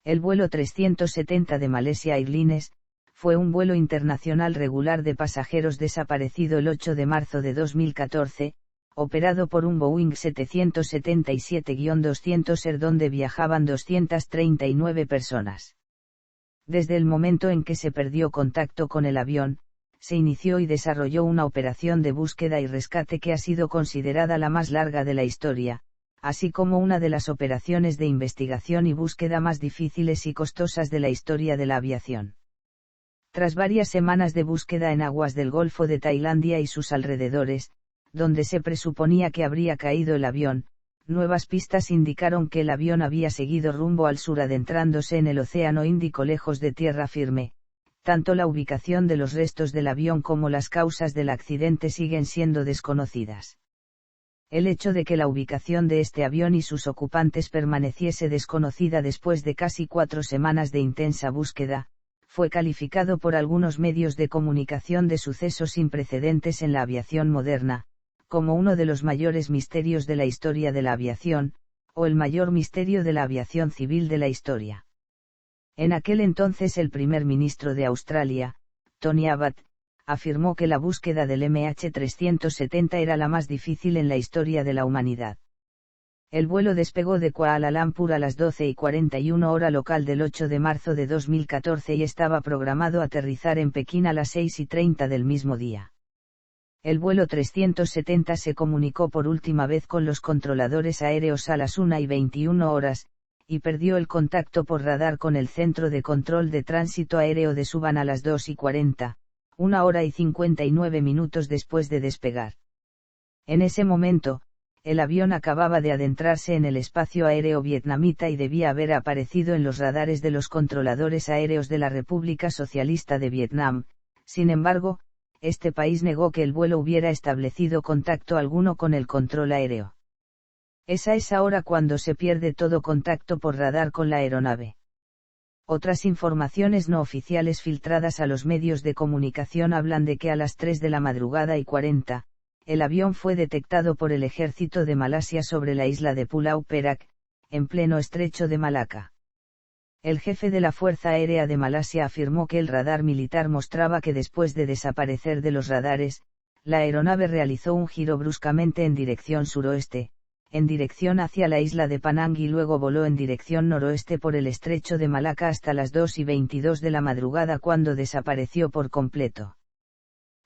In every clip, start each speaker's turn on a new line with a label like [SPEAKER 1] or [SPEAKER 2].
[SPEAKER 1] El vuelo 370 de Malaysia Airlines, fue un vuelo internacional regular de pasajeros desaparecido el 8 de marzo de 2014, operado por un Boeing 777-200 donde viajaban 239 personas. Desde el momento en que se perdió contacto con el avión, se inició y desarrolló una operación de búsqueda y rescate que ha sido considerada la más larga de la historia, así como una de las operaciones de investigación y búsqueda más difíciles y costosas de la historia de la aviación. Tras varias semanas de búsqueda en aguas del Golfo de Tailandia y sus alrededores, donde se presuponía que habría caído el avión, nuevas pistas indicaron que el avión había seguido rumbo al sur adentrándose en el Océano Índico lejos de tierra firme. Tanto la ubicación de los restos del avión como las causas del accidente siguen siendo desconocidas. El hecho de que la ubicación de este avión y sus ocupantes permaneciese desconocida después de casi 4 semanas de intensa búsqueda, fue calificado por algunos medios de comunicación de sucesos sin precedentes en la aviación moderna, como uno de los mayores misterios de la historia de la aviación, o el mayor misterio de la aviación civil de la historia. En aquel entonces el primer ministro de Australia, Tony Abbott, afirmó que la búsqueda del MH370 era la más difícil en la historia de la humanidad. El vuelo despegó de Kuala Lumpur a las 12:41 hora local del 8 de marzo de 2014 y estaba programado aterrizar en Pekín a las 6:30 del mismo día. El vuelo 370 se comunicó por última vez con los controladores aéreos a las 1:21 horas, y perdió el contacto por radar con el Centro de Control de Tránsito Aéreo de Suban a las 2:40. 1 hora y 59 minutos después de despegar. En ese momento, el avión acababa de adentrarse en el espacio aéreo vietnamita y debía haber aparecido en los radares de los controladores aéreos de la República Socialista de Vietnam. Sin embargo, este país negó que el vuelo hubiera establecido contacto alguno con el control aéreo. Es ahora cuando se pierde todo contacto por radar con la aeronave. Otras informaciones no oficiales filtradas a los medios de comunicación hablan de que a las 3:40, el avión fue detectado por el ejército de Malasia sobre la isla de Pulau Perak, en pleno estrecho de Malaca. El jefe de la Fuerza Aérea de Malasia afirmó que el radar militar mostraba que después de desaparecer de los radares, la aeronave realizó un giro bruscamente en dirección suroeste, en dirección hacia la isla de Penang y luego voló en dirección noroeste por el estrecho de Malaca hasta las 2:22 de la madrugada cuando desapareció por completo.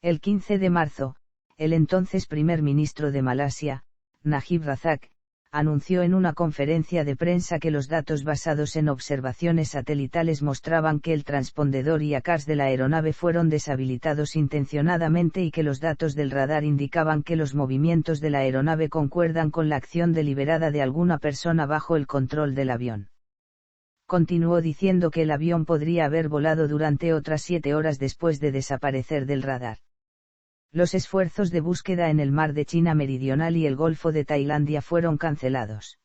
[SPEAKER 1] El 15 de marzo, el entonces primer ministro de Malasia, Najib Razak, anunció en una conferencia de prensa que los datos basados en observaciones satelitales mostraban que el transpondedor y ACARS de la aeronave fueron deshabilitados intencionadamente y que los datos del radar indicaban que los movimientos de la aeronave concuerdan con la acción deliberada de alguna persona bajo el control del avión. Continuó diciendo que el avión podría haber volado durante otras 7 horas después de desaparecer del radar. Los esfuerzos de búsqueda en el mar de China Meridional y el Golfo de Tailandia fueron cancelados.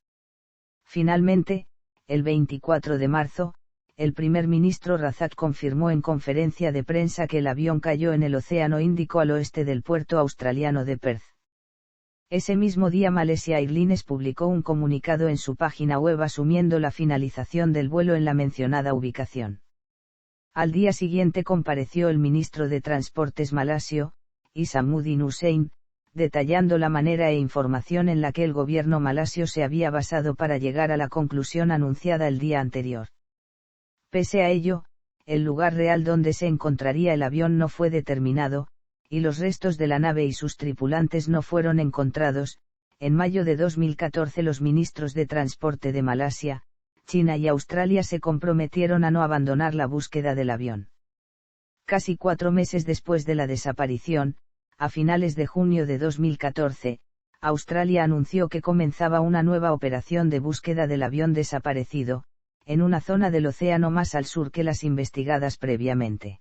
[SPEAKER 1] Finalmente, el 24 de marzo, el primer ministro Razak confirmó en conferencia de prensa que el avión cayó en el Océano Índico al oeste del puerto australiano de Perth. Ese mismo día Malaysia Airlines publicó un comunicado en su página web asumiendo la finalización del vuelo en la mencionada ubicación. Al día siguiente compareció el ministro de Transportes malasio, Isamuddin Hussein, detallando la manera e información en la que el gobierno malasio se había basado para llegar a la conclusión anunciada el día anterior. Pese a ello, el lugar real donde se encontraría el avión no fue determinado, y los restos de la nave y sus tripulantes no fueron encontrados. En mayo de 2014 los ministros de Transporte de Malasia, China y Australia se comprometieron a no abandonar la búsqueda del avión. Casi 4 meses después de la desaparición, a finales de junio de 2014, Australia anunció que comenzaba una nueva operación de búsqueda del avión desaparecido, en una zona del océano más al sur que las investigadas previamente.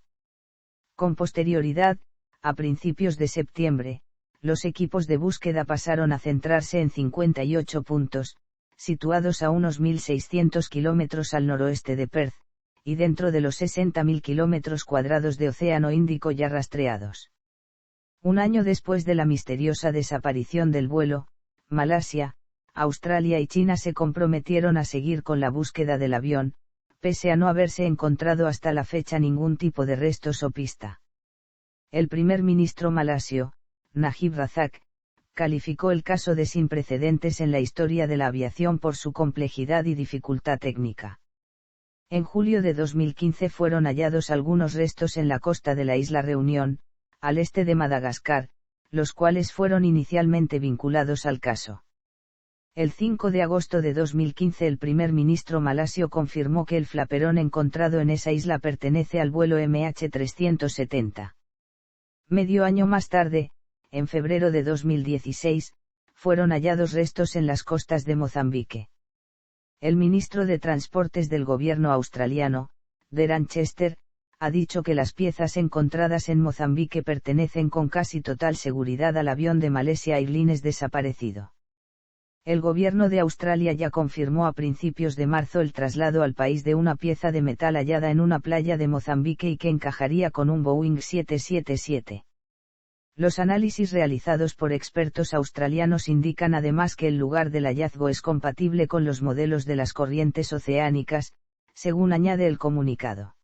[SPEAKER 1] Con posterioridad, a principios de septiembre, los equipos de búsqueda pasaron a centrarse en 58 puntos, situados a unos 1.600 kilómetros al noroeste de Perth, y dentro de los 60.000 kilómetros cuadrados de Océano Índico ya rastreados. Un año después de la misteriosa desaparición del vuelo, Malasia, Australia y China se comprometieron a seguir con la búsqueda del avión, pese a no haberse encontrado hasta la fecha ningún tipo de restos o pista. El primer ministro malasio, Najib Razak, calificó el caso de sin precedentes en la historia de la aviación por su complejidad y dificultad técnica. En julio de 2015 fueron hallados algunos restos en la costa de la isla Reunión, al este de Madagascar, los cuales fueron inicialmente vinculados al caso. El 5 de agosto de 2015 el primer ministro malasio confirmó que el flaperón encontrado en esa isla pertenece al vuelo MH370. Medio año más tarde, en febrero de 2016, fueron hallados restos en las costas de Mozambique. El ministro de Transportes del gobierno australiano, Deran Chester, ha dicho que las piezas encontradas en Mozambique pertenecen con casi total seguridad al avión de Malaysia Airlines desaparecido. El gobierno de Australia ya confirmó a principios de marzo el traslado al país de una pieza de metal hallada en una playa de Mozambique y que encajaría con un Boeing 777. Los análisis realizados por expertos australianos indican además que el lugar del hallazgo es compatible con los modelos de las corrientes oceánicas, según añade el comunicado.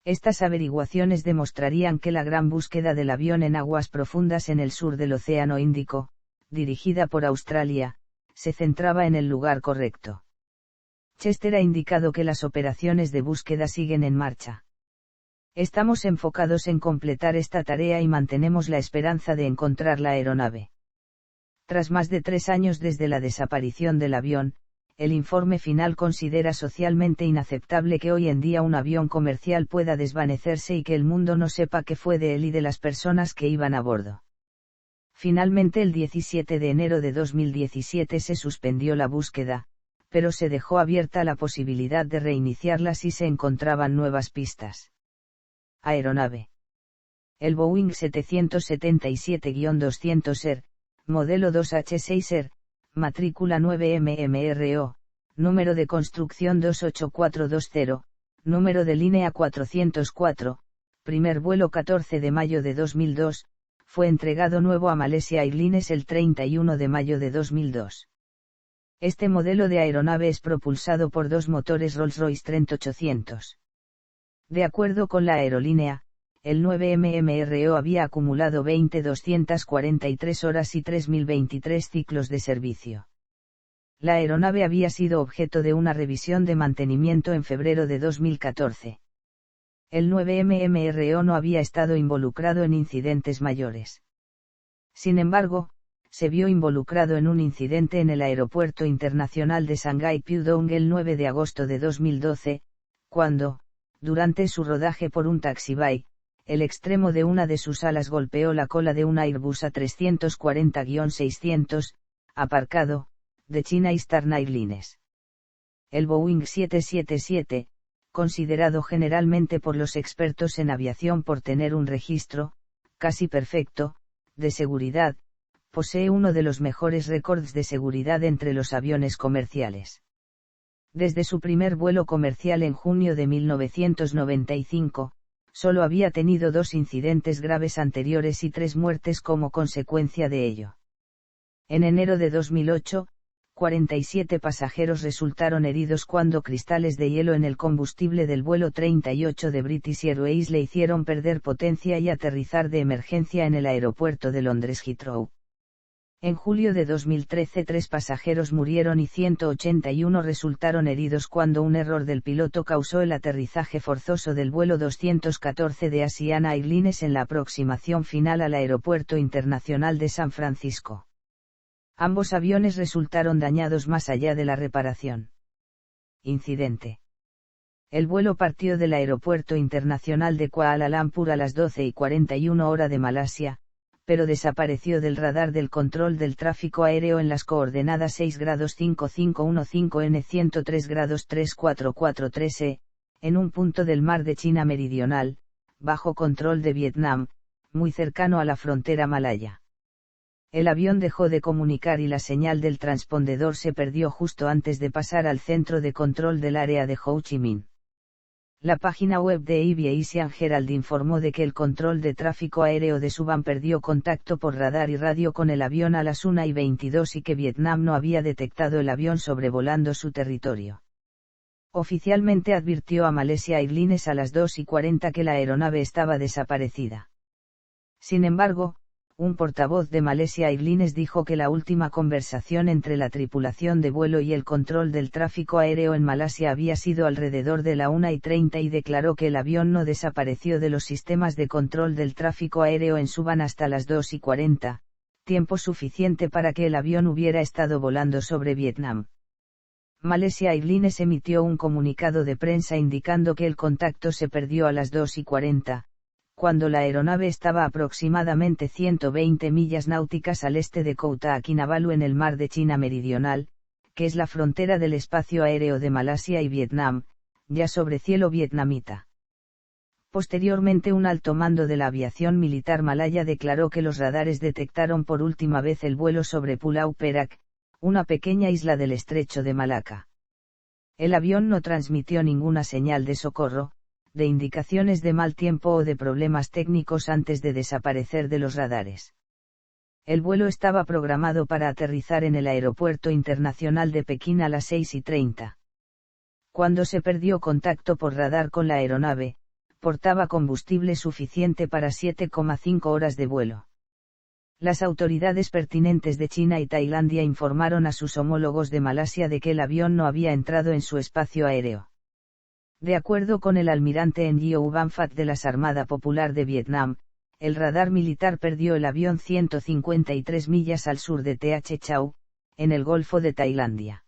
[SPEAKER 1] Estas averiguaciones demostrarían que la gran búsqueda del avión en aguas profundas en el sur del Océano Índico, dirigida por Australia, se centraba en el lugar correcto. Chester ha indicado que las operaciones de búsqueda siguen en marcha. Estamos enfocados en completar esta tarea y mantenemos la esperanza de encontrar la aeronave. Tras más de 3 años desde la desaparición del avión, el informe final considera socialmente inaceptable que hoy en día un avión comercial pueda desvanecerse y que el mundo no sepa qué fue de él y de las personas que iban a bordo. Finalmente el 17 de enero de 2017 se suspendió la búsqueda, pero se dejó abierta la posibilidad de reiniciarla si se encontraban nuevas pistas. Aeronave. El Boeing 777-200ER, modelo 2H6ER, matrícula 9MMRO, número de construcción 28420, número de línea 404, primer vuelo 14 de mayo de 2002, fue entregado nuevo a Malaysia Airlines el 31 de mayo de 2002. Este modelo de aeronave es propulsado por 2 motores Rolls-Royce Trent 800. De acuerdo con la aerolínea, el 9MMRO había acumulado 20.243 horas y 3.023 ciclos de servicio. La aeronave había sido objeto de una revisión de mantenimiento en febrero de 2014. El 9MMRO no había estado involucrado en incidentes mayores. Sin embargo, se vio involucrado en un incidente en el Aeropuerto Internacional de Shanghái Pudong el 9 de agosto de 2012, cuando, durante su rodaje por un taxibay, el extremo de una de sus alas golpeó la cola de un Airbus A340-600, aparcado, de China Eastern Airlines. El Boeing 777, considerado generalmente por los expertos en aviación por tener un registro, casi perfecto, de seguridad, posee uno de los mejores récords de seguridad entre los aviones comerciales. Desde su primer vuelo comercial en junio de 1995, solo había tenido 2 incidentes graves anteriores y 3 muertes como consecuencia de ello. En enero de 2008, 47 pasajeros resultaron heridos cuando cristales de hielo en el combustible del vuelo 38 de British Airways le hicieron perder potencia y aterrizar de emergencia en el aeropuerto de Londres Heathrow. En julio de 2013 3 pasajeros murieron y 181 resultaron heridos cuando un error del piloto causó el aterrizaje forzoso del vuelo 214 de Asiana Airlines en la aproximación final al Aeropuerto Internacional de San Francisco. Ambos aviones resultaron dañados más allá de la reparación. Incidente. El vuelo partió del Aeropuerto Internacional de Kuala Lumpur a las 12:41 hora de Malasia, pero desapareció del radar del control del tráfico aéreo en las coordenadas 6°5515 N 103°3443 E, en un punto del mar de China Meridional, bajo control de Vietnam, muy cercano a la frontera malaya. El avión dejó de comunicar y la señal del transpondedor se perdió justo antes de pasar al centro de control del área de Ho Chi Minh. La página web de Aviation Herald informó de que el control de tráfico aéreo de Suban perdió contacto por radar y radio con el avión a las 1:22 y que Vietnam no había detectado el avión sobrevolando su territorio. Oficialmente advirtió a Malaysia Airlines a las 2:40 que la aeronave estaba desaparecida. Sin embargo, un portavoz de Malaysia Airlines dijo que la última conversación entre la tripulación de vuelo y el control del tráfico aéreo en Malasia había sido alrededor de la 1:30 y declaró que el avión no desapareció de los sistemas de control del tráfico aéreo en Suban hasta las 2:40, tiempo suficiente para que el avión hubiera estado volando sobre Vietnam. Malaysia Airlines emitió un comunicado de prensa indicando que el contacto se perdió a las 2:40, cuando la aeronave estaba aproximadamente 120 millas náuticas al este de Kota Kinabalu en el mar de China Meridional, que es la frontera del espacio aéreo de Malasia y Vietnam, ya sobre cielo vietnamita. Posteriormente un alto mando de la aviación militar malaya declaró que los radares detectaron por última vez el vuelo sobre Pulau Perak, una pequeña isla del estrecho de Malaca. El avión no transmitió ninguna señal de socorro, de indicaciones de mal tiempo o de problemas técnicos antes de desaparecer de los radares. El vuelo estaba programado para aterrizar en el Aeropuerto Internacional de Pekín a las 6:30. Cuando se perdió contacto por radar con la aeronave, portaba combustible suficiente para 7,5 horas de vuelo. Las autoridades pertinentes de China y Tailandia informaron a sus homólogos de Malasia de que el avión no había entrado en su espacio aéreo. De acuerdo con el almirante Ngo Van Phat de la Armada Popular de Vietnam, el radar militar perdió el avión 153 millas al sur de Th Chau, en el Golfo de Tailandia.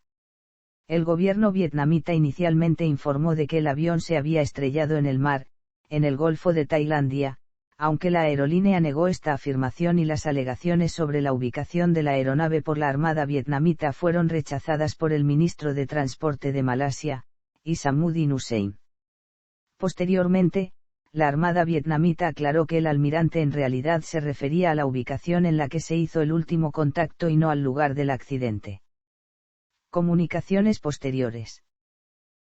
[SPEAKER 1] El gobierno vietnamita inicialmente informó de que el avión se había estrellado en el mar, en el Golfo de Tailandia, aunque la aerolínea negó esta afirmación y las alegaciones sobre la ubicación de la aeronave por la Armada vietnamita fueron rechazadas por el ministro de Transporte de Malasia, Isamuddin Hussein. Posteriormente, la Armada vietnamita aclaró que el almirante en realidad se refería a la ubicación en la que se hizo el último contacto y no al lugar del accidente. Comunicaciones posteriores.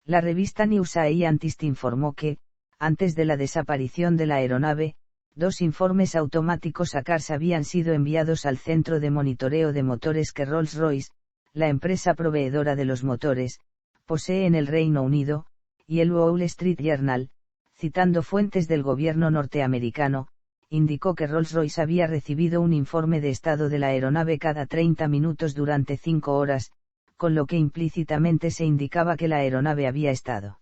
[SPEAKER 1] La revista News Scientist informó que, antes de la desaparición de la aeronave, 2 informes automáticos ACARS habían sido enviados al centro de monitoreo de motores que Rolls-Royce, la empresa proveedora de los motores, posee en el Reino Unido, y el Wall Street Journal, citando fuentes del gobierno norteamericano, indicó que Rolls-Royce había recibido un informe de estado de la aeronave cada 30 minutos durante 5 horas, con lo que implícitamente se indicaba que la aeronave había estado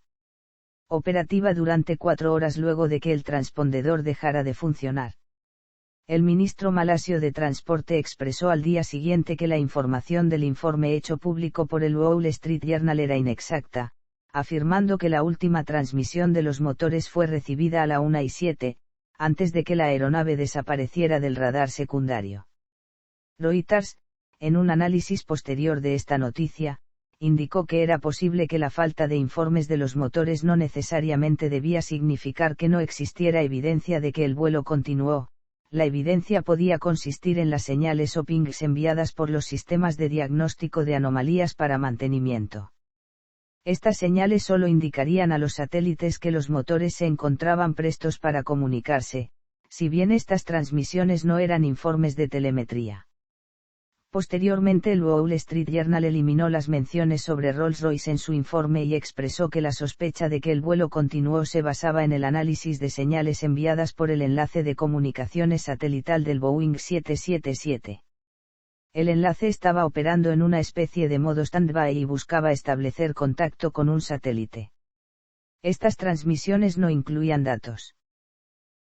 [SPEAKER 1] operativa durante 4 horas luego de que el transpondedor dejara de funcionar. El ministro malasio de Transporte expresó al día siguiente que la información del informe hecho público por el Wall Street Journal era inexacta, afirmando que la última transmisión de los motores fue recibida a la 1:07, antes de que la aeronave desapareciera del radar secundario. Reuters, en un análisis posterior de esta noticia, indicó que era posible que la falta de informes de los motores no necesariamente debía significar que no existiera evidencia de que el vuelo continuó. La evidencia podía consistir en las señales o pings enviadas por los sistemas de diagnóstico de anomalías para mantenimiento. Estas señales solo indicarían a los satélites que los motores se encontraban prestos para comunicarse, si bien estas transmisiones no eran informes de telemetría. Posteriormente el Wall Street Journal eliminó las menciones sobre Rolls-Royce en su informe y expresó que la sospecha de que el vuelo continuó se basaba en el análisis de señales enviadas por el enlace de comunicaciones satelital del Boeing 777. El enlace estaba operando en una especie de modo stand-by y buscaba establecer contacto con un satélite. Estas transmisiones no incluían datos.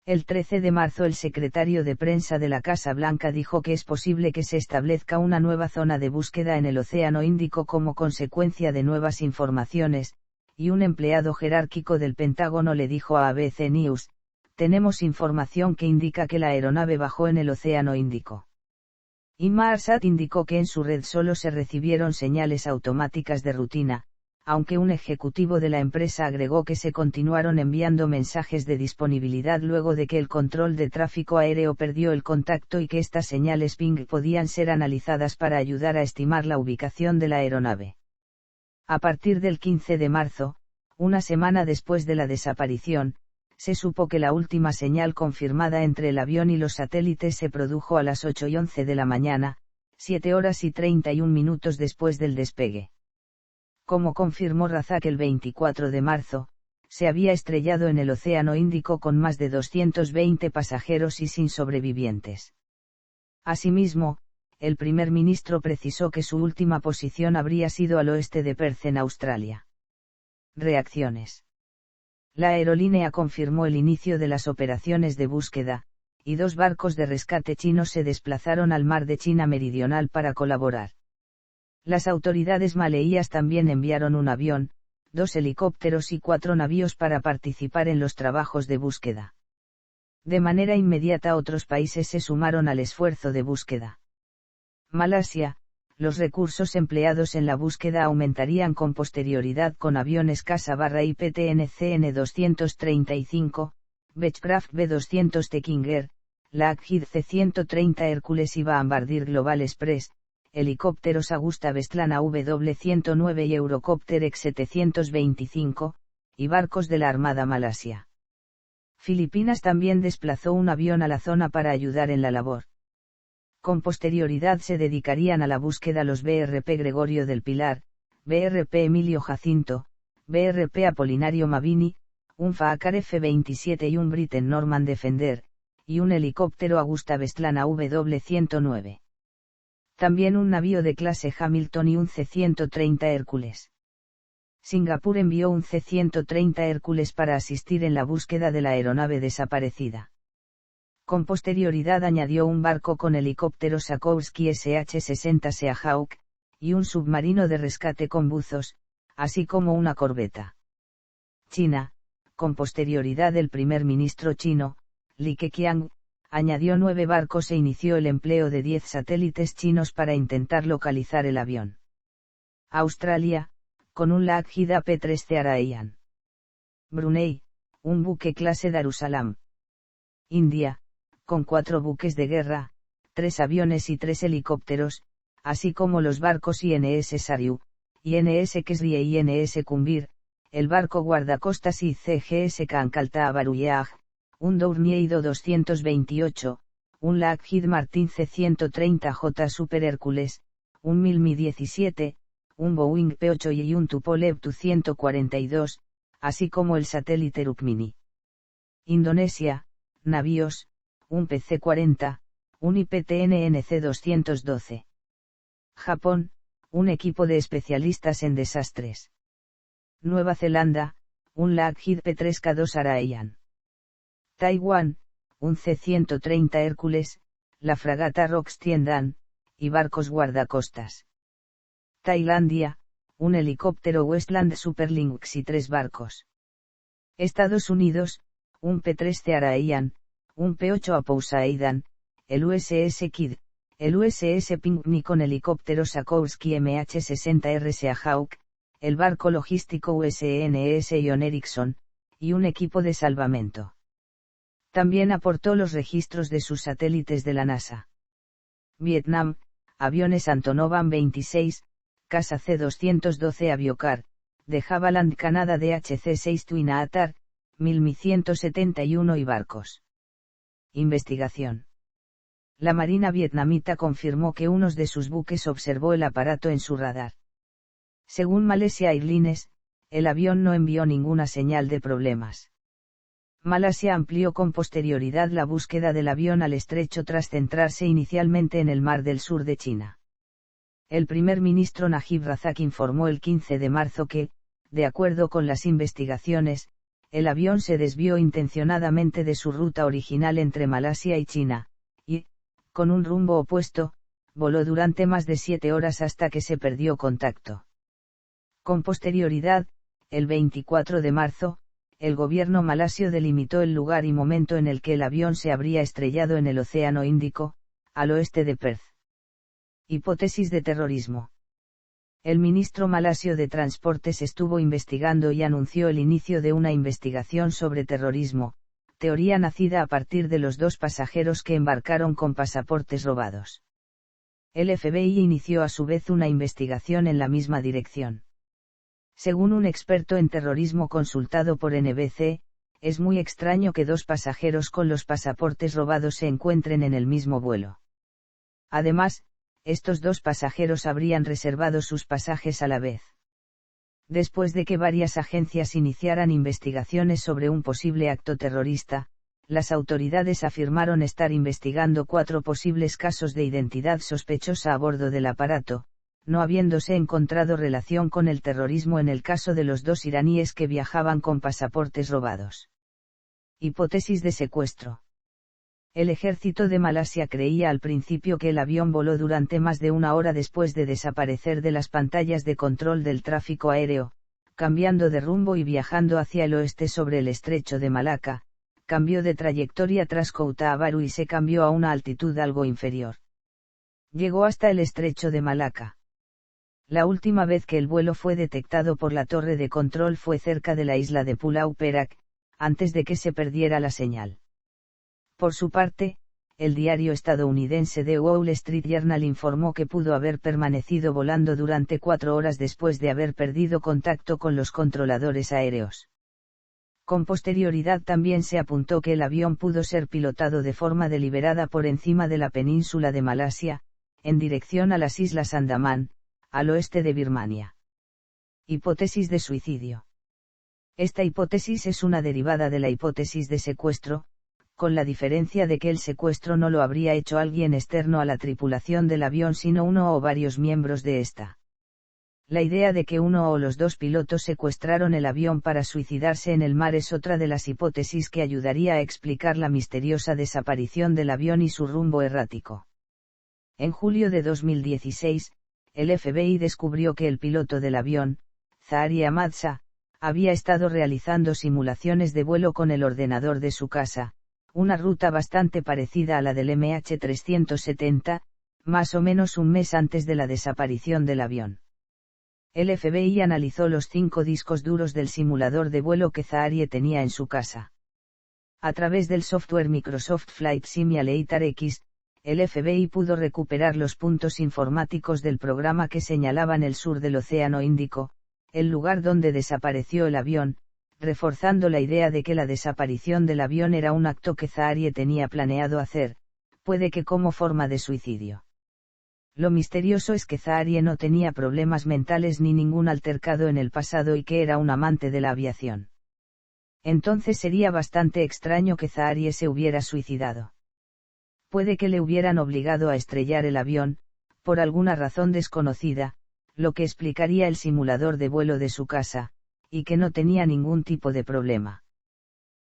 [SPEAKER 1] El 13 de marzo el secretario de prensa de la Casa Blanca dijo que es posible que se establezca una nueva zona de búsqueda en el Océano Índico como consecuencia de nuevas informaciones, y un empleado jerárquico del Pentágono le dijo a ABC News, «Tenemos información que indica que la aeronave bajó en el Océano Índico». Inmarsat indicó que en su red solo se recibieron señales automáticas de rutina, aunque un ejecutivo de la empresa agregó que se continuaron enviando mensajes de disponibilidad luego de que el control de tráfico aéreo perdió el contacto y que estas señales ping podían ser analizadas para ayudar a estimar la ubicación de la aeronave. A partir del 15 de marzo, una semana después de la desaparición, se supo que la última señal confirmada entre el avión y los satélites se produjo a las 8:11 de la mañana, 7 horas y 31 minutos después del despegue. Como confirmó Razak el 24 de marzo, se había estrellado en el Océano Índico con más de 220 pasajeros y sin sobrevivientes. Asimismo, el primer ministro precisó que su última posición habría sido al oeste de Perth en Australia. Reacciones. La aerolínea confirmó el inicio de las operaciones de búsqueda, y 2 barcos de rescate chinos se desplazaron al mar de China Meridional para colaborar. Las autoridades maleíes también enviaron un avión, 2 helicópteros y 4 navíos para participar en los trabajos de búsqueda. De manera inmediata otros países se sumaron al esfuerzo de búsqueda. Malasia, los recursos empleados en la búsqueda aumentarían con posterioridad con aviones Casa/IPTN-CN 235, Beechcraft B-200 Tekinger, Lockheed C-130 Hércules y Bombardier Global Express, helicópteros Augusta-Westland AW-109 y Eurocopter X-725, y barcos de la Armada Malasia. Filipinas también desplazó un avión a la zona para ayudar en la labor. Con posterioridad se dedicarían a la búsqueda los BRP Gregorio del Pilar, BRP Emilio Jacinto, BRP Apolinario Mavini, un Faakar F-27 y un Britten Norman Defender, y un helicóptero Augusta-Westland AW-109. También un navío de clase Hamilton y un C-130 Hércules. Singapur envió un C-130 Hércules para asistir en la búsqueda de la aeronave desaparecida. Con posterioridad añadió un barco con helicópteros Sikorsky SH-60 Seahawk, y un submarino de rescate con buzos, así como una corbeta. China, con posterioridad el primer ministro chino, Li Keqiang, añadió 9 barcos e inició el empleo de 10 satélites chinos para intentar localizar el avión. Australia, con un Lockheed AP-3C Araiyan. Brunei, un buque clase Darussalam. India, con 4 buques de guerra, 3 aviones y 3 helicópteros, así como los barcos INS Saryu, INS Kesri e INS Kumbir, el barco guardacostas ICGS Kankalta Baruyah, un Dornier 228, un Lockheed Martin C-130J Super Hércules, un Mi-17, un Boeing P-8 y un Tupolev Tu-142, así como el satélite Rukmini. Indonesia, navíos, un PC-40, un IPTN-NC-212. Japón, un equipo de especialistas en desastres. Nueva Zelanda, un Lockheed P-3K2 Araiyan. Taiwán, un C-130 Hércules, la fragata Rox Tiendan, y barcos guardacostas. Tailandia, un helicóptero Westland Super Lynx y 3 barcos. Estados Unidos, un P-13 Araiyan, un P-8 Poseidon, el USS Kidd, el USS Pinckney con helicóptero Sikorsky MH-60R Seahawk, el barco logístico USNS John Erickson, y un equipo de salvamento. También aportó los registros de sus satélites de la NASA. Vietnam, aviones Antonov An-26, Casa C-212 Aviocar, de Havilland Canadá DHC-6 Twin Atar, 1171 y barcos. Investigación. La Marina vietnamita confirmó que uno de sus buques observó el aparato en su radar. Según Malaysia Airlines, el avión no envió ninguna señal de problemas. Malasia amplió con posterioridad la búsqueda del avión al estrecho tras centrarse inicialmente en el Mar del Sur de China. El primer ministro Najib Razak informó el 15 de marzo que, de acuerdo con las investigaciones, el avión se desvió intencionadamente de su ruta original entre Malasia y China, y, con un rumbo opuesto, voló durante más de 7 horas hasta que se perdió contacto. Con posterioridad, el 24 de marzo, el gobierno malasio delimitó el lugar y momento en el que el avión se habría estrellado en el Océano Índico, al oeste de Perth. Hipótesis de terrorismo. El ministro malasio de Transportes estuvo investigando y anunció el inicio de una investigación sobre terrorismo, teoría nacida a partir de los 2 pasajeros que embarcaron con pasaportes robados. El FBI inició a su vez una investigación en la misma dirección. Según un experto en terrorismo consultado por NBC, es muy extraño que 2 pasajeros con los pasaportes robados se encuentren en el mismo vuelo. Además, estos 2 pasajeros habrían reservado sus pasajes a la vez. Después de que varias agencias iniciaran investigaciones sobre un posible acto terrorista, las autoridades afirmaron estar investigando 4 posibles casos de identidad sospechosa a bordo del aparato, no habiéndose encontrado relación con el terrorismo en el caso de los 2 iraníes que viajaban con pasaportes robados. Hipótesis de secuestro. El ejército de Malasia creía al principio que el avión voló durante más de 1 hora después de desaparecer de las pantallas de control del tráfico aéreo, cambiando de rumbo y viajando hacia el oeste sobre el estrecho de Malaca, cambió de trayectoria tras Kouta Baru y se cambió a una altitud algo inferior. Llegó hasta el estrecho de Malaca. La última vez que el vuelo fue detectado por la torre de control fue cerca de la isla de Pulau Perak, antes de que se perdiera la señal. Por su parte, el diario estadounidense The Wall Street Journal informó que pudo haber permanecido volando durante 4 horas después de haber perdido contacto con los controladores aéreos. Con posterioridad también se apuntó que el avión pudo ser pilotado de forma deliberada por encima de la península de Malasia, en dirección a las Islas Andamán, al oeste de Birmania. Hipótesis de suicidio. Esta hipótesis es una derivada de la hipótesis de secuestro, con la diferencia de que el secuestro no lo habría hecho alguien externo a la tripulación del avión sino uno o varios miembros de esta. La idea de que uno o los 2 pilotos secuestraron el avión para suicidarse en el mar es otra de las hipótesis que ayudaría a explicar la misteriosa desaparición del avión y su rumbo errático. En julio de 2016, el FBI descubrió que el piloto del avión, Zaharie Ahmad Shah, había estado realizando simulaciones de vuelo con el ordenador de su casa, una ruta bastante parecida a la del MH370, más o menos un mes antes de la desaparición del avión. El FBI analizó los 5 discos duros del simulador de vuelo que Zaharie tenía en su casa. A través del software Microsoft Flight Simulator X, el FBI pudo recuperar los puntos informáticos del programa que señalaban el sur del Océano Índico, el lugar donde desapareció el avión, reforzando la idea de que la desaparición del avión era un acto que Zaharie tenía planeado hacer, puede que como forma de suicidio. Lo misterioso es que Zaharie no tenía problemas mentales ni ningún altercado en el pasado y que era un amante de la aviación. Entonces sería bastante extraño que Zaharie se hubiera suicidado. Puede que le hubieran obligado a estrellar el avión, por alguna razón desconocida, lo que explicaría el simulador de vuelo de su casa, y que no tenía ningún tipo de problema.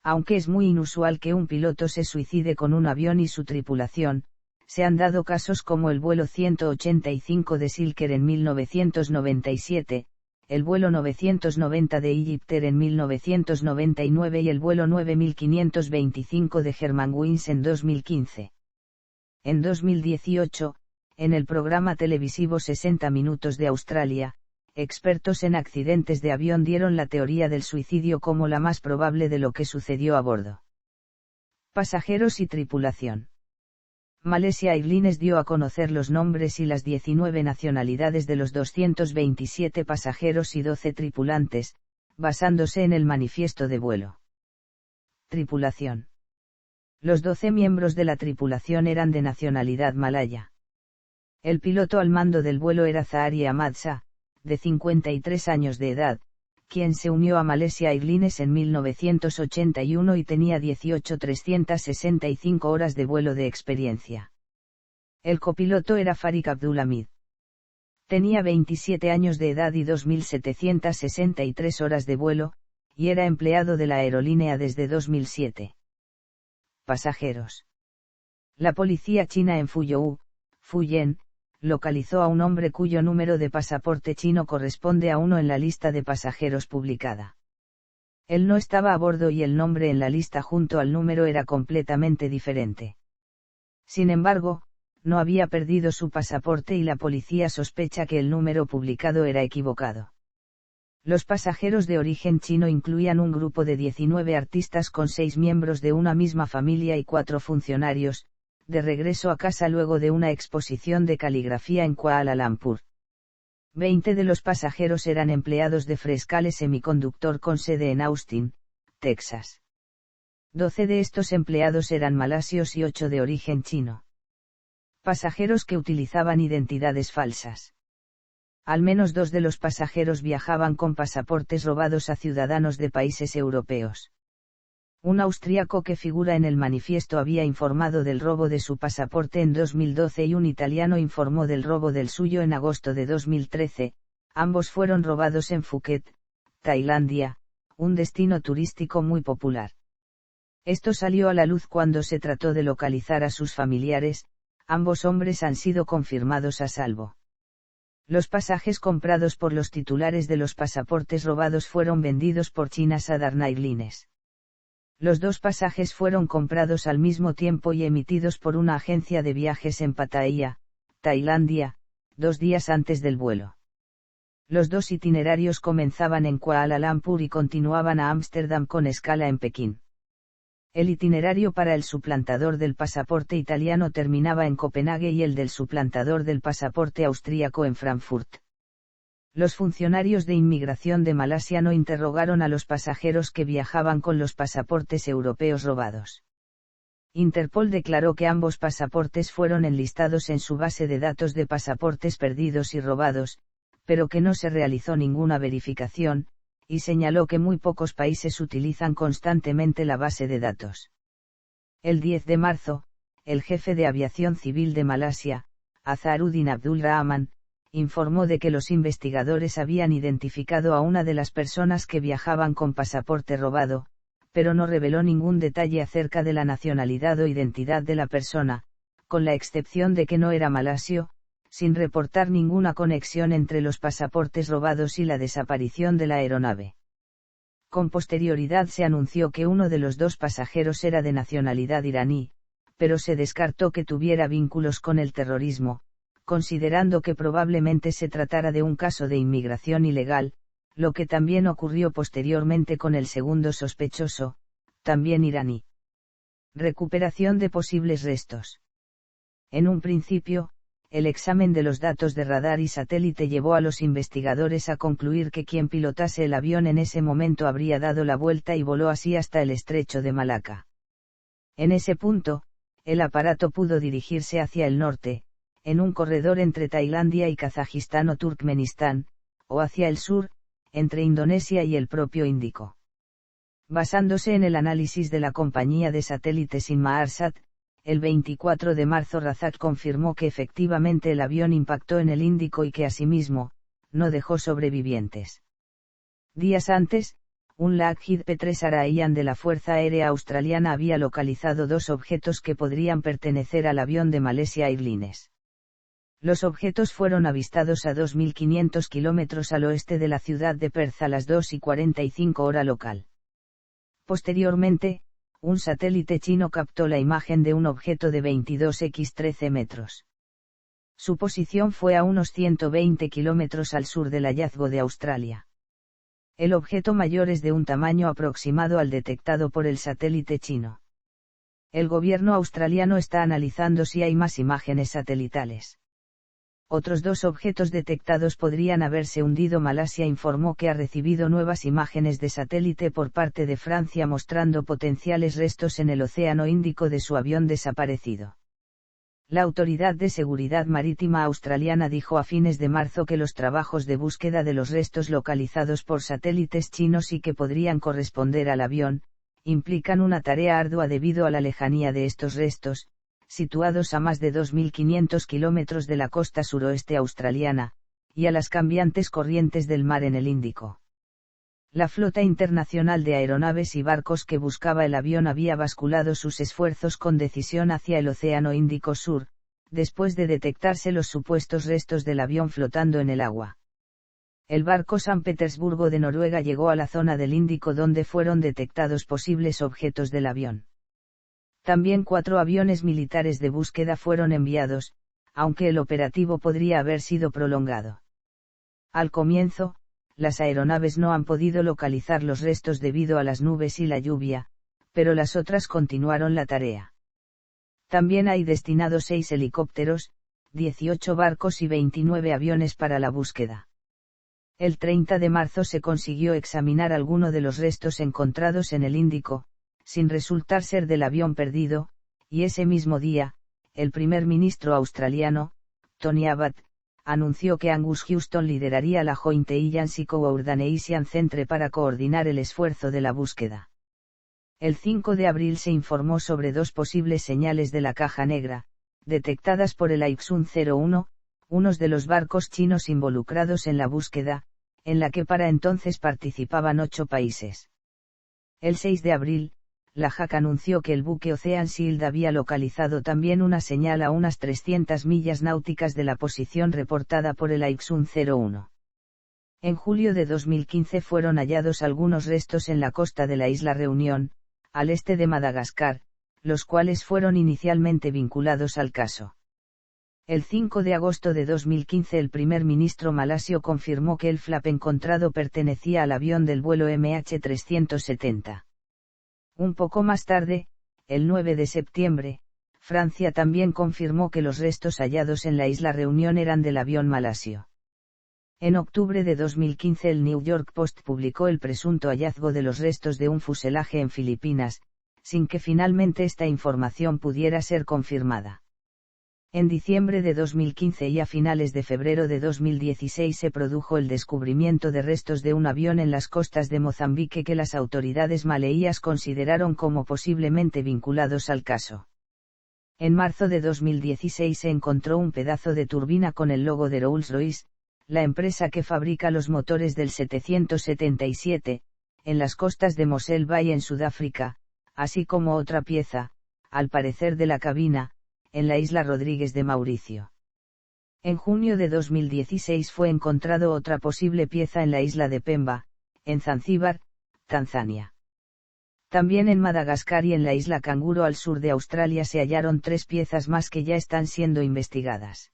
[SPEAKER 1] Aunque es muy inusual que un piloto se suicide con un avión y su tripulación, se han dado casos como el vuelo 185 de Silker en 1997, el vuelo 990 de Egypter en 1999 y el vuelo 9525 de Germanwings en 2015. En 2018, en el programa televisivo 60 Minutos de Australia, expertos en accidentes de avión dieron la teoría del suicidio como la más probable de lo que sucedió a bordo. Pasajeros y tripulación. Malaysia Airlines dio a conocer los nombres y las 19 nacionalidades de los 227 pasajeros y 12 tripulantes, basándose en el manifiesto de vuelo. Tripulación. Los 12 miembros de la tripulación eran de nacionalidad malaya. El piloto al mando del vuelo era Zaharie Ahmad Shah, de 53 años de edad, quien se unió a Malaysia Airlines en 1981 y tenía 18.365 horas de vuelo de experiencia. El copiloto era Farik Abdul Hamid. Tenía 27 años de edad y 2.763 horas de vuelo, y era empleado de la aerolínea desde 2007. Pasajeros. La policía china en Fuyou, Fujian, localizó a un hombre cuyo número de pasaporte chino corresponde a 1 en la lista de pasajeros publicada. Él no estaba a bordo y el nombre en la lista junto al número era completamente diferente. Sin embargo, no había perdido su pasaporte y la policía sospecha que el número publicado era equivocado. Los pasajeros de origen chino incluían un grupo de 19 artistas con 6 miembros de una misma familia y 4 funcionarios, de regreso a casa luego de una exposición de caligrafía en Kuala Lumpur. 20 de los pasajeros eran empleados de Frescale Semiconductor con sede en Austin, Texas. 12 de estos empleados eran malasios y 8 de origen chino. Pasajeros que utilizaban identidades falsas. Al menos 2 de los pasajeros viajaban con pasaportes robados a ciudadanos de países europeos. Un austríaco que figura en el manifiesto había informado del robo de su pasaporte en 2012 y un italiano informó del robo del suyo en agosto de 2013, ambos fueron robados en Phuket, Tailandia, un destino turístico muy popular. Esto salió a la luz cuando se trató de localizar a sus familiares, ambos hombres han sido confirmados a salvo. Los pasajes comprados por los titulares de los pasaportes robados fueron vendidos por China Southern Airlines. Los 2 pasajes fueron comprados al mismo tiempo y emitidos por una agencia de viajes en Pattaya, Tailandia, 2 días antes del vuelo. Los 2 itinerarios comenzaban en Kuala Lumpur y continuaban a Ámsterdam con escala en Pekín. El itinerario para el suplantador del pasaporte italiano terminaba en Copenhague y el del suplantador del pasaporte austríaco en Frankfurt. Los funcionarios de inmigración de Malasia no interrogaron a los pasajeros que viajaban con los pasaportes europeos robados. Interpol declaró que ambos pasaportes fueron enlistados en su base de datos de pasaportes perdidos y robados, pero que no se realizó ninguna verificación, y señaló que muy pocos países utilizan constantemente la base de datos. El 10 de marzo, el jefe de aviación civil de Malasia, Azharuddin Abdul Rahman, informó de que los investigadores habían identificado a una de las personas que viajaban con pasaporte robado, pero no reveló ningún detalle acerca de la nacionalidad o identidad de la persona, con la excepción de que no era malasio, sin reportar ninguna conexión entre los pasaportes robados y la desaparición de la aeronave. Con posterioridad se anunció que uno de los 2 pasajeros era de nacionalidad iraní, pero se descartó que tuviera vínculos con el terrorismo, considerando que probablemente se tratara de un caso de inmigración ilegal, lo que también ocurrió posteriormente con el segundo sospechoso, también iraní. Recuperación de posibles restos. En un principio, el examen de los datos de radar y satélite llevó a los investigadores a concluir que quien pilotase el avión en ese momento habría dado la vuelta y voló así hasta el estrecho de Malaca. En ese punto, el aparato pudo dirigirse hacia el norte, en un corredor entre Tailandia y Kazajistán o Turkmenistán, o hacia el sur, entre Indonesia y el propio Índico. Basándose en el análisis de la compañía de satélites Inmarsat, el 24 de marzo Razak confirmó que efectivamente el avión impactó en el Índico y que asimismo, no dejó sobrevivientes. Días antes, un Lockheed P-3 Araiyan de la Fuerza Aérea Australiana había localizado 2 objetos que podrían pertenecer al avión de Malaysia Airlines. Los objetos fueron avistados a 2.500 kilómetros al oeste de la ciudad de Perth a las 2:45 hora local. Posteriormente, un satélite chino captó la imagen de un objeto de 22x13 metros. Su posición fue a unos 120 kilómetros al sur del hallazgo de Australia. El objeto mayor es de un tamaño aproximado al detectado por el satélite chino. El gobierno australiano está analizando si hay más imágenes satelitales. Otros 2 objetos detectados podrían haberse hundido. Malasia informó que ha recibido nuevas imágenes de satélite por parte de Francia mostrando potenciales restos en el Océano Índico de su avión desaparecido. La Autoridad de Seguridad Marítima australiana dijo a fines de marzo que los trabajos de búsqueda de los restos localizados por satélites chinos y que podrían corresponder al avión, implican una tarea ardua debido a la lejanía de estos restos, situados a más de 2.500 kilómetros de la costa suroeste australiana, y a las cambiantes corrientes del mar en el Índico. La flota internacional de aeronaves y barcos que buscaba el avión había basculado sus esfuerzos con decisión hacia el Océano Índico Sur, después de detectarse los supuestos restos del avión flotando en el agua. El barco San Petersburgo de Noruega llegó a la zona del Índico donde fueron detectados posibles objetos del avión. También 4 aviones militares de búsqueda fueron enviados, aunque el operativo podría haber sido prolongado. Al comienzo, las aeronaves no han podido localizar los restos debido a las nubes y la lluvia, pero las otras continuaron la tarea. También hay destinados 6 helicópteros, 18 barcos y 29 aviones para la búsqueda. El 30 de marzo se consiguió examinar alguno de los restos encontrados en el Índico, sin resultar ser del avión perdido, y ese mismo día, el primer ministro australiano, Tony Abbott, anunció que Angus Houston lideraría la Joint Agency Coordination Centre para coordinar el esfuerzo de la búsqueda. El 5 de abril se informó sobre 2 posibles señales de la caja negra, detectadas por el Aixun 01, unos de los barcos chinos involucrados en la búsqueda, en la que para entonces participaban 8 países. El 6 de abril, la JAC anunció que el buque Ocean Shield había localizado también una señal a unas 300 millas náuticas de la posición reportada por el Aixun 01. En julio de 2015 fueron hallados algunos restos en la costa de la isla Reunión, al este de Madagascar, los cuales fueron inicialmente vinculados al caso. El 5 de agosto de 2015 el primer ministro malasio confirmó que el flap encontrado pertenecía al avión del vuelo MH370. Un poco más tarde, el 9 de septiembre, Francia también confirmó que los restos hallados en la isla Reunión eran del avión malasio. En octubre de 2015 el New York Post publicó el presunto hallazgo de los restos de un fuselaje en Filipinas, sin que finalmente esta información pudiera ser confirmada. En diciembre de 2015 y a finales de febrero de 2016 se produjo el descubrimiento de restos de un avión en las costas de Mozambique que las autoridades maleíes consideraron como posiblemente vinculados al caso. En marzo de 2016 se encontró un pedazo de turbina con el logo de Rolls-Royce, la empresa que fabrica los motores del 777, en las costas de Mosel Bay en Sudáfrica, así como otra pieza, al parecer de la cabina, en la isla Rodríguez de Mauricio. En junio de 2016 fue encontrado otra posible pieza en la isla de Pemba, en Zanzíbar, Tanzania. También en Madagascar y en la isla Canguro al sur de Australia se hallaron 3 piezas más que ya están siendo investigadas.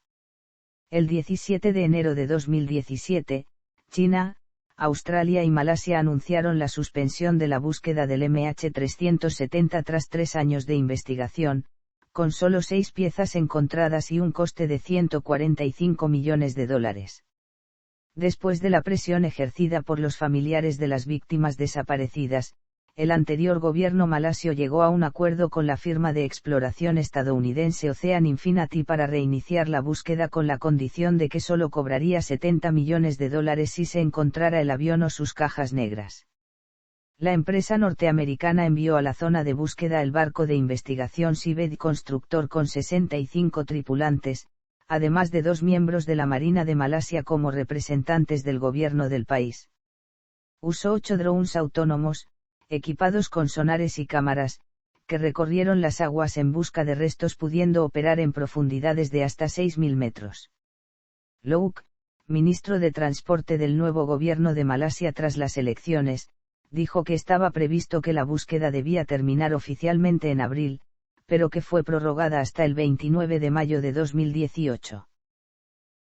[SPEAKER 1] El 17 de enero de 2017, China, Australia y Malasia anunciaron la suspensión de la búsqueda del MH370 tras 3 años de investigación, con solo 6 piezas encontradas y un coste de $145 millones. Después de la presión ejercida por los familiares de las víctimas desaparecidas, el anterior gobierno malasio llegó a un acuerdo con la firma de exploración estadounidense Ocean Infinity para reiniciar la búsqueda con la condición de que solo cobraría $70 millones si se encontrara el avión o sus cajas negras. La empresa norteamericana envió a la zona de búsqueda el barco de investigación Seabed Constructor con 65 tripulantes, además de 2 miembros de la Marina de Malasia como representantes del gobierno del país. Usó 8 drones autónomos, equipados con sonares y cámaras, que recorrieron las aguas en busca de restos pudiendo operar en profundidades de hasta 6.000 metros. Louk, ministro de Transporte del nuevo gobierno de Malasia tras las elecciones, dijo que estaba previsto que la búsqueda debía terminar oficialmente en abril, pero que fue prorrogada hasta el 29 de mayo de 2018.